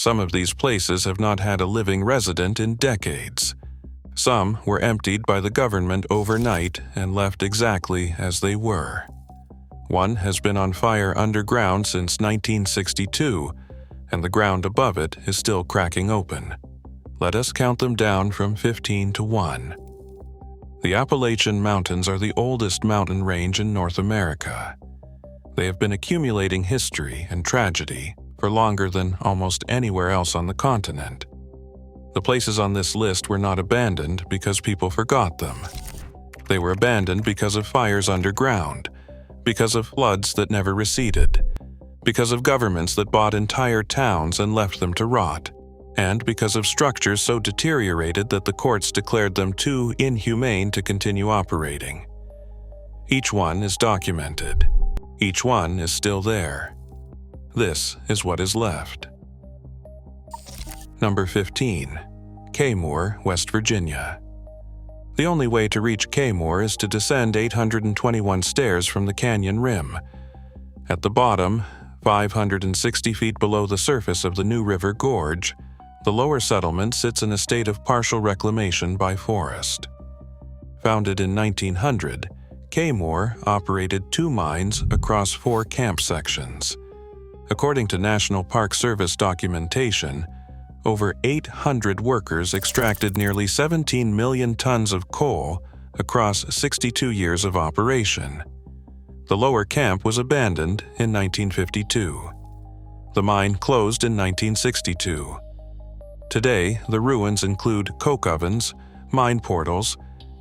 Some of these places have not had a living resident in decades. Some were emptied by the government overnight and left exactly as they were. One has been on fire underground since 1962, and the ground above it is still cracking open. Let us count them down from 15 to 1. The Appalachian Mountains are the oldest mountain range in North America. They have been accumulating history and tragedy for longer than almost anywhere else on the continent. The places on this list were not abandoned because people forgot them. They were abandoned because of fires underground, because of floods that never receded, because of governments that bought entire towns and left them to rot, and because of structures so deteriorated that the courts declared them too inhumane to continue operating. Each one is documented. Each one is still there. This is what is left. Number 15. Kaymoor, West Virginia. The only way to reach Kaymoor is to descend 821 stairs from the canyon rim. At the bottom, 560 feet below the surface of the New River Gorge, the lower settlement sits in a state of partial reclamation by forest. Founded in 1900, Kaymoor operated 2 mines across 4 camp sections. According to National Park Service documentation, over 800 workers extracted nearly 17 million tons of coal across 62 years of operation. The lower camp was abandoned in 1952. The mine closed in 1962. Today, the ruins include coke ovens, mine portals,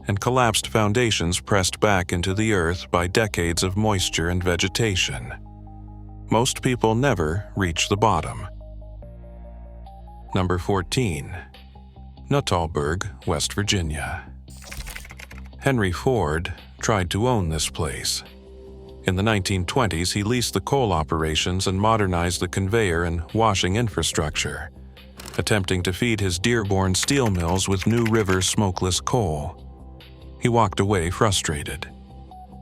and collapsed foundations pressed back into the earth by decades of moisture and vegetation. Most people never reach the bottom. Number 14. Nuttallburg, West Virginia. Henry Ford tried to own this place. In the 1920s, he leased the coal operations and modernized the conveyor and washing infrastructure, attempting to feed his Dearborn steel mills with New River smokeless coal. He walked away frustrated.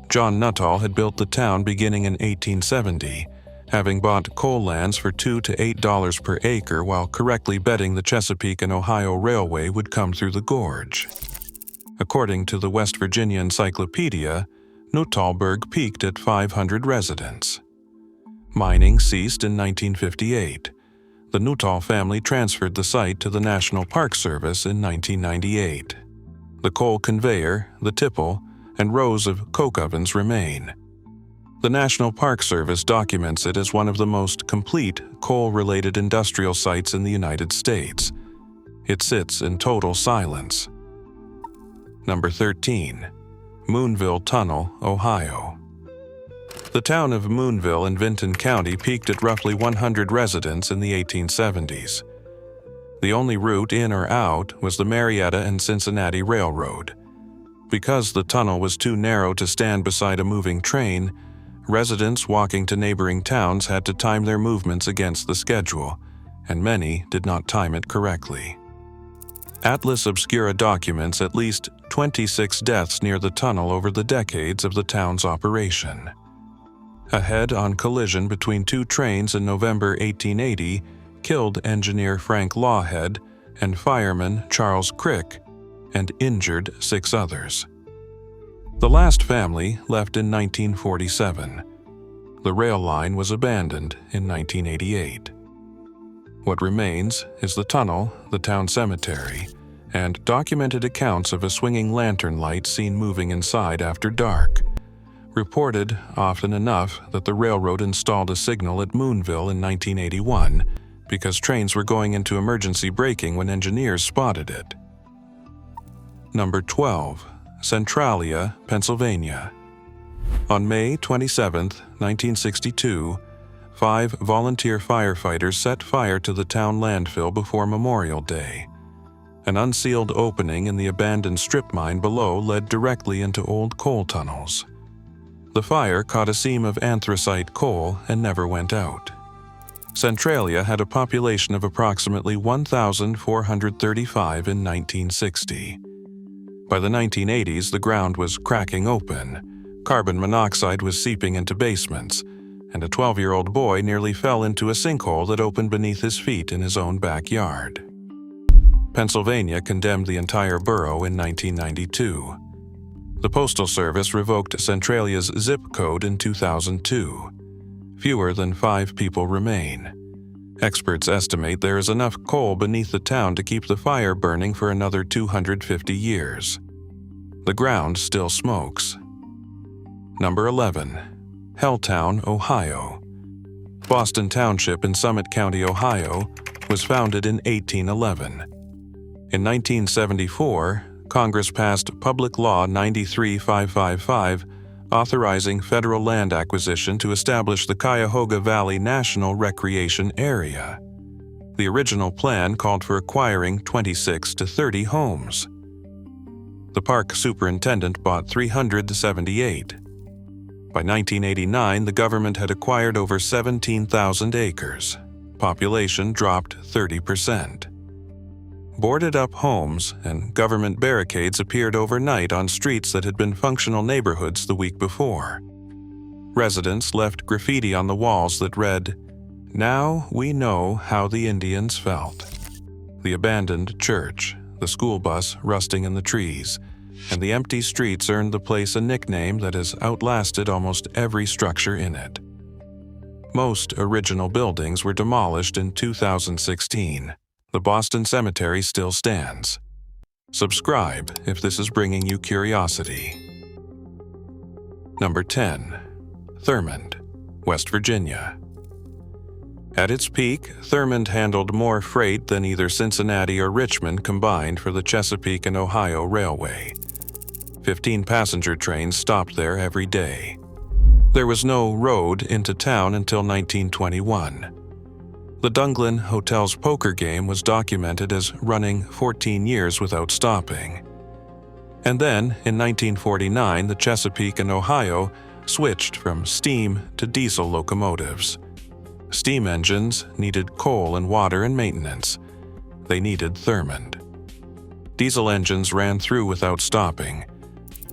John Nuttall had built the town beginning in 1870, having bought coal lands for $2 to $8 per acre while correctly betting the Chesapeake and Ohio Railway would come through the gorge. According to the West Virginia Encyclopedia, Nuttallburg peaked at 500 residents. Mining ceased in 1958. The Nuttall family transferred the site to the National Park Service in 1998. The coal conveyor, the tipple, and rows of coke ovens remain. The National Park Service documents it as one of the most complete coal-related industrial sites in the United States. It sits in total silence. Number 13. Moonville Tunnel, Ohio. The town of Moonville in Vinton County peaked at roughly 100 residents in the 1870s. The only route in or out was the Marietta and Cincinnati Railroad. Because the tunnel was too narrow to stand beside a moving train, residents walking to neighboring towns had to time their movements against the schedule, and many did not time it correctly. Atlas Obscura documents at least 26 deaths near the tunnel over the decades of the town's operation. A head-on collision between 2 trains in November 1880 killed engineer Frank Lawhead and fireman Charles Crick, and injured 6 others. The last family left in 1947. The rail line was abandoned in 1988. What remains is the tunnel, the town cemetery, and documented accounts of a swinging lantern light seen moving inside after dark. Reported often enough that the railroad installed a signal at Moonville in 1981 because trains were going into emergency braking when engineers spotted it. Number 12. Centralia, Pennsylvania. On May 27, 1962, 5 volunteer firefighters set fire to the town landfill before Memorial Day. An unsealed opening in the abandoned strip mine below led directly into old coal tunnels. The fire caught a seam of anthracite coal and never went out. Centralia had a population of approximately 1,435 in 1960. By the 1980s, the ground was cracking open. Carbon monoxide was seeping into basements, and a 12-year-old boy nearly fell into a sinkhole that opened beneath his feet in his own backyard. Pennsylvania condemned the entire borough in 1992. The Postal Service revoked Centralia's zip code in 2002. Fewer than 5 people remain. Experts estimate there is enough coal beneath the town to keep the fire burning for another 250 years. The ground still smokes. Number 11. Helltown, Ohio. Boston Township in Summit County, Ohio, was founded in 1811. In 1974, Congress passed Public Law 93555, authorizing federal land acquisition to establish the Cuyahoga Valley National Recreation Area. The original plan called for acquiring 26 to 30 homes. The park superintendent bought 378. By 1989, the government had acquired over 17,000 acres. Population dropped 30%. Boarded-up homes and government barricades appeared overnight on streets that had been functional neighborhoods the week before. Residents left graffiti on the walls that read, "Now we know how the Indians felt." The abandoned church, the school bus rusting in the trees, and the empty streets earned the place a nickname that has outlasted almost every structure in it. Most original buildings were demolished in 2016. The Boston Cemetery still stands. Subscribe if this is bringing you curiosity. Number 10. Thurmond, West Virginia. At its peak, Thurmond handled more freight than either Cincinnati or Richmond combined for the Chesapeake and Ohio Railway. 15 passenger trains stopped there every day. There was no road into town until 1921. The Dunglin Hotel's poker game was documented as running 14 years without stopping. And then, in 1949, the Chesapeake and Ohio switched from steam to diesel locomotives. Steam engines needed coal and water and maintenance. They needed Thurmond. Diesel engines ran through without stopping.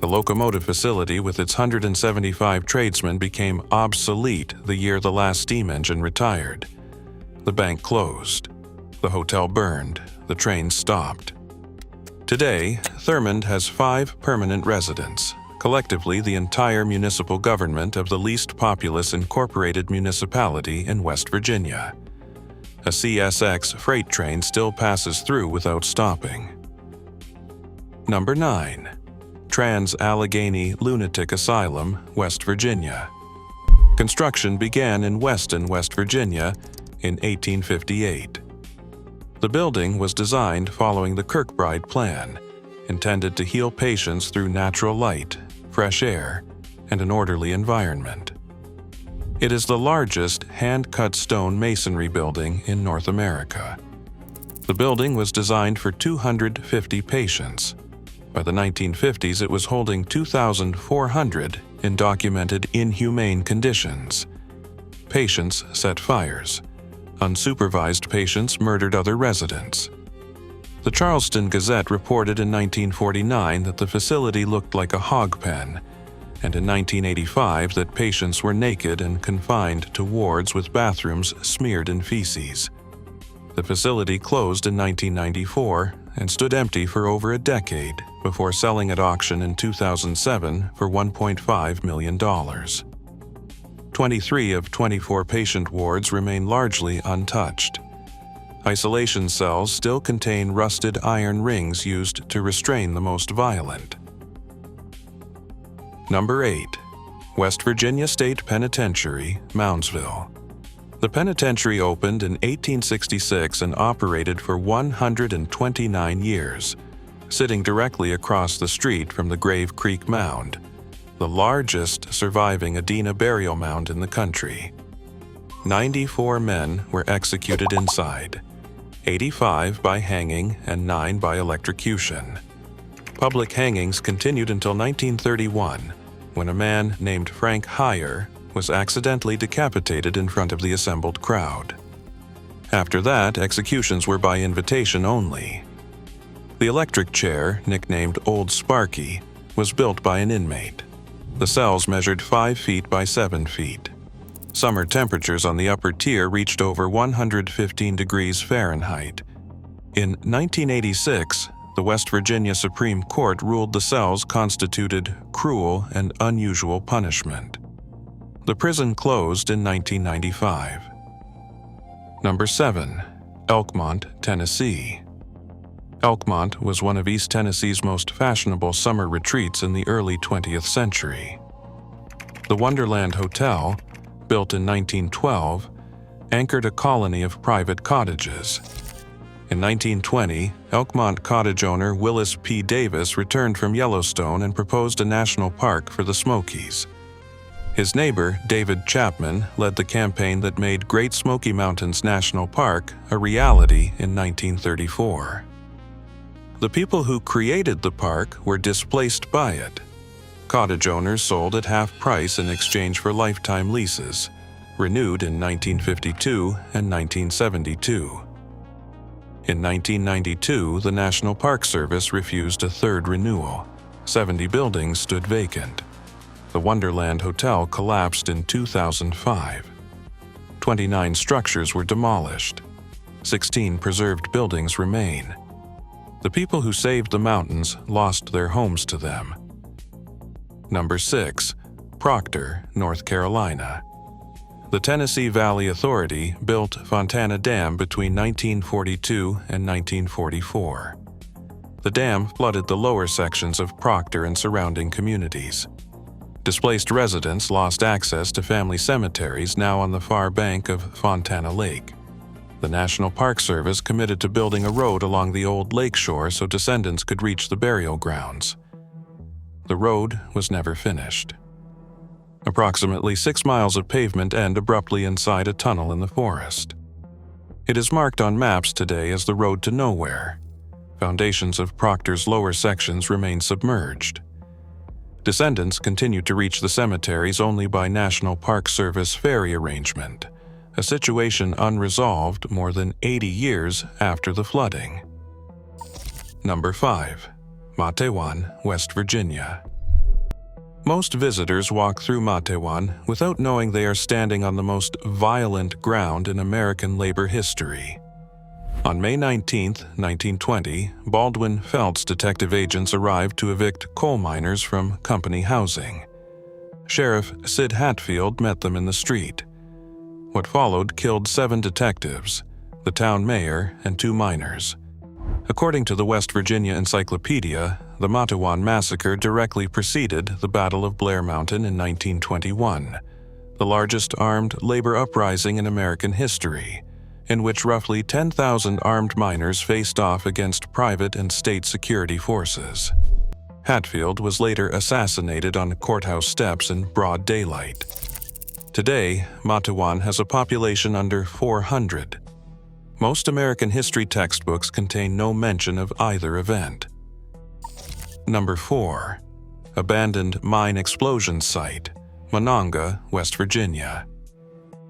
The locomotive facility with its 175 tradesmen became obsolete the year the last steam engine retired. The bank closed. The hotel burned. The trains stopped. Today, Thurmond has 5 permanent residents, collectively the entire municipal government of the least populous incorporated municipality in West Virginia. A CSX freight train still passes through without stopping. Number 9. Trans-Allegheny Lunatic Asylum, West Virginia. Construction began in Weston, West Virginia, in 1858. The building was designed following the Kirkbride Plan, intended to heal patients through natural light, fresh air, and an orderly environment. It is the largest hand-cut stone masonry building in North America. The building was designed for 250 patients. By the 1950s, it was holding 2,400 in documented inhumane conditions. Patients set fires. Unsupervised patients murdered other residents. The Charleston Gazette reported in 1949 that the facility looked like a hog pen, and in 1985 that patients were naked and confined to wards with bathrooms smeared in feces. The facility closed in 1994 and stood empty for over a decade before selling at auction in 2007 for $1.5 million. 23 of 24 patient wards remain largely untouched. Isolation cells still contain rusted iron rings used to restrain the most violent. Number 8. West Virginia State Penitentiary, Moundsville. The penitentiary opened in 1866 and operated for 129 years, sitting directly across the street from the Grave Creek Mound, the largest surviving Adena burial mound in the country. 94 men were executed inside, 85 by hanging and 9 by electrocution. Public hangings continued until 1931, when a man named Frank Heyer was accidentally decapitated in front of the assembled crowd. After that, executions were by invitation only. The electric chair, nicknamed Old Sparky, was built by an inmate. The cells measured 5 feet by 7 feet. Summer temperatures on the upper tier reached over 115 degrees Fahrenheit. In 1986, the West Virginia Supreme Court ruled the cells constituted cruel and unusual punishment. The prison closed in 1995. Number 7. Elkmont, Tennessee. Elkmont was one of East Tennessee's most fashionable summer retreats in the early 20th century. The Wonderland Hotel, built in 1912, anchored a colony of private cottages. In 1920, Elkmont cottage owner Willis P. Davis returned from Yellowstone and proposed a national park for the Smokies. His neighbor, David Chapman, led the campaign that made Great Smoky Mountains National Park a reality in 1934. The people who created the park were displaced by it. Cottage owners sold at half price in exchange for lifetime leases, renewed in 1952 and 1972. In 1992, the National Park Service refused a third renewal. 70 buildings stood vacant. The Wonderland Hotel collapsed in 2005. 29 structures were demolished. 16 preserved buildings remain. The people who saved the mountains lost their homes to them. Number 6. Proctor, North Carolina. The Tennessee Valley Authority built Fontana Dam between 1942 and 1944. The dam flooded the lower sections of Proctor and surrounding communities. Displaced residents lost access to family cemeteries now on the far bank of Fontana Lake. The National Park Service committed to building a road along the old lake shore so descendants could reach the burial grounds. The road was never finished. Approximately 6 miles of pavement end abruptly inside a tunnel in the forest. It is marked on maps today as the road to nowhere. Foundations of Proctor's lower sections remain submerged. Descendants continue to reach the cemeteries only by National Park Service ferry arrangement, a situation unresolved more than 80 years after the flooding. Number 5. Matewan, West Virginia. Most visitors walk through Matewan without knowing they are standing on the most violent ground in American labor history. On May 19, 1920, Baldwin Felts detective agents arrived to evict coal miners from company housing. Sheriff Sid Hatfield met them in the street. What followed killed 7 detectives, the town mayor, and 2 miners. According to the West Virginia Encyclopedia, the Matewan Massacre directly preceded the Battle of Blair Mountain in 1921, the largest armed labor uprising in American history, in which roughly 10,000 armed miners faced off against private and state security forces. Hatfield was later assassinated on courthouse steps in broad daylight. Today, Matewan has a population under 400. Most American history textbooks contain no mention of either event. Number 4. Abandoned Mine Explosion Site, Monongah, West Virginia.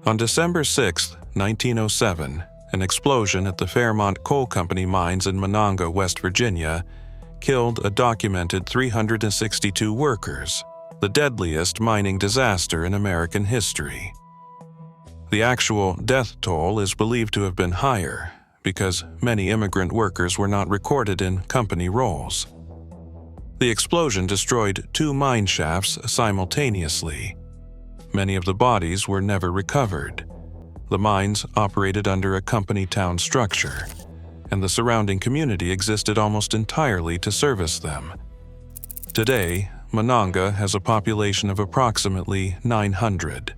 On December 6, 1907, an explosion at the Fairmont Coal Company mines in Monongah, West Virginia, killed a documented 362 workers, the deadliest mining disaster in American history. The actual death toll is believed to have been higher because many immigrant workers were not recorded in company rolls. The explosion destroyed 2 mine shafts simultaneously. Many of the bodies were never recovered. The mines operated under a company town structure, and the surrounding community existed almost entirely to service them. Today, Monongah has a population of approximately 900.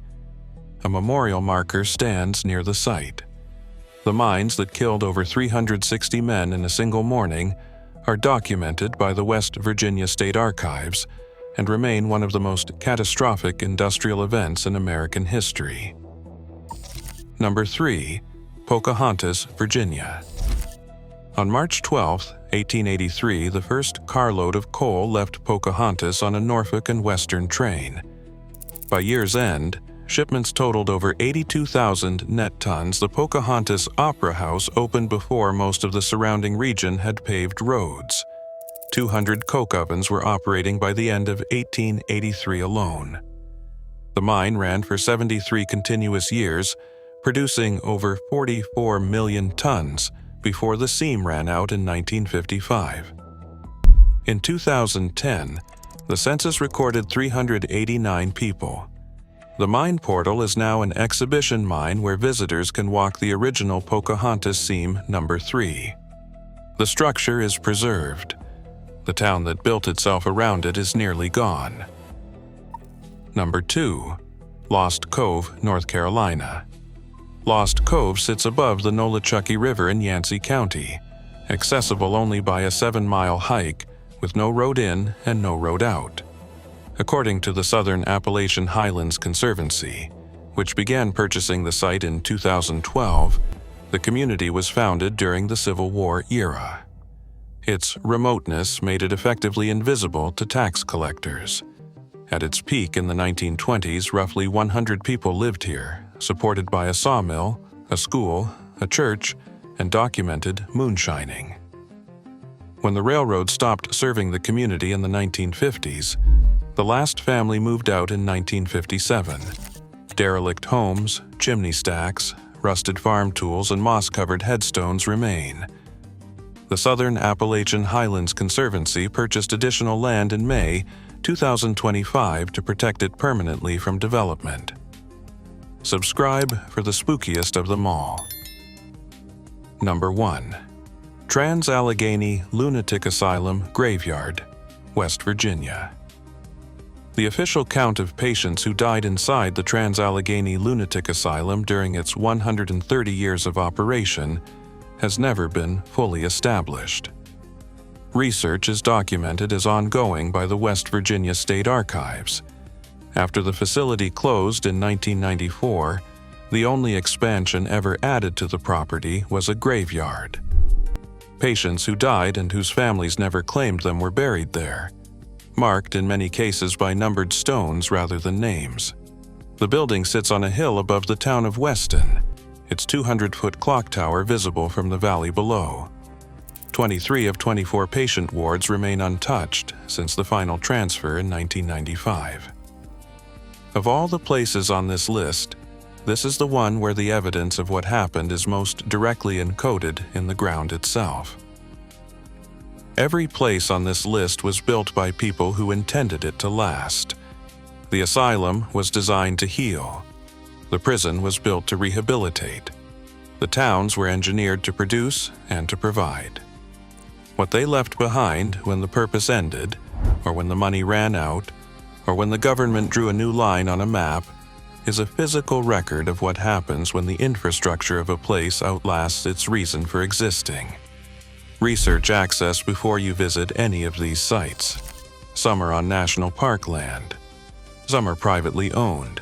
A memorial marker stands near the site. The mines that killed over 360 men in a single morning are documented by the West Virginia State Archives and remain one of the most catastrophic industrial events in American history. Number 3. Pocahontas, Virginia. On March 12, 1883, the first carload of coal left Pocahontas on a Norfolk and Western train. By year's end, shipments totaled over 82,000 net tons. The Pocahontas Opera House opened before most of the surrounding region had paved roads. 200 coke ovens were operating by the end of 1883 alone. The mine ran for 73 continuous years, producing over 44 million tons before the seam ran out in 1955. In 2010, the census recorded 389 people. The mine portal is now an exhibition mine where visitors can walk the original Pocahontas seam number 3. The structure is preserved. The town that built itself around it is nearly gone. Number 2. Lost Cove, North Carolina. Lost Cove sits above the Nolichucky River in Yancey County, accessible only by a 7-mile hike with no road in and no road out. According to the Southern Appalachian Highlands Conservancy, which began purchasing the site in 2012, the community was founded during the Civil War era. Its remoteness made it effectively invisible to tax collectors. At its peak in the 1920s, roughly 100 people lived here, supported by a sawmill, a school, a church, and documented moonshining. When the railroad stopped serving the community in the 1950s, the last family moved out in 1957. Derelict homes, chimney stacks, rusted farm tools, and moss-covered headstones remain. The Southern Appalachian Highlands Conservancy purchased additional land in May 2025 to protect it permanently from development. Subscribe for the spookiest of them all. Number 1. Trans-Allegheny Lunatic Asylum Graveyard, West Virginia. The official count of patients who died inside the Trans-Allegheny Lunatic Asylum during its 130 years of operation has never been fully established. Research is documented as ongoing by the West Virginia State Archives. After the facility closed in 1994, the only expansion ever added to the property was a graveyard. Patients who died and whose families never claimed them were buried there, marked in many cases by numbered stones rather than names. The building sits on a hill above the town of Weston, its 200-foot clock tower visible from the valley below. 23 of 24 patient wards remain untouched since the final transfer in 1995. Of all the places on this list, this is the one where the evidence of what happened is most directly encoded in the ground itself. Every place on this list was built by people who intended it to last. The asylum was designed to heal. The prison was built to rehabilitate. The towns were engineered to produce and to provide. What they left behind when the purpose ended, or when the money ran out, or when the government drew a new line on a map, is a physical record of what happens when the infrastructure of a place outlasts its reason for existing. Research access before you visit any of these sites. Some are on national park land. Some are privately owned.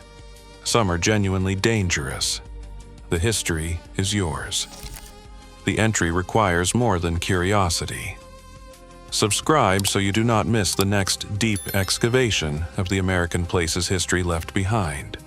Some are genuinely dangerous. The history is yours. The entry requires more than curiosity. Subscribe so you do not miss the next deep excavation of the American place's history left behind.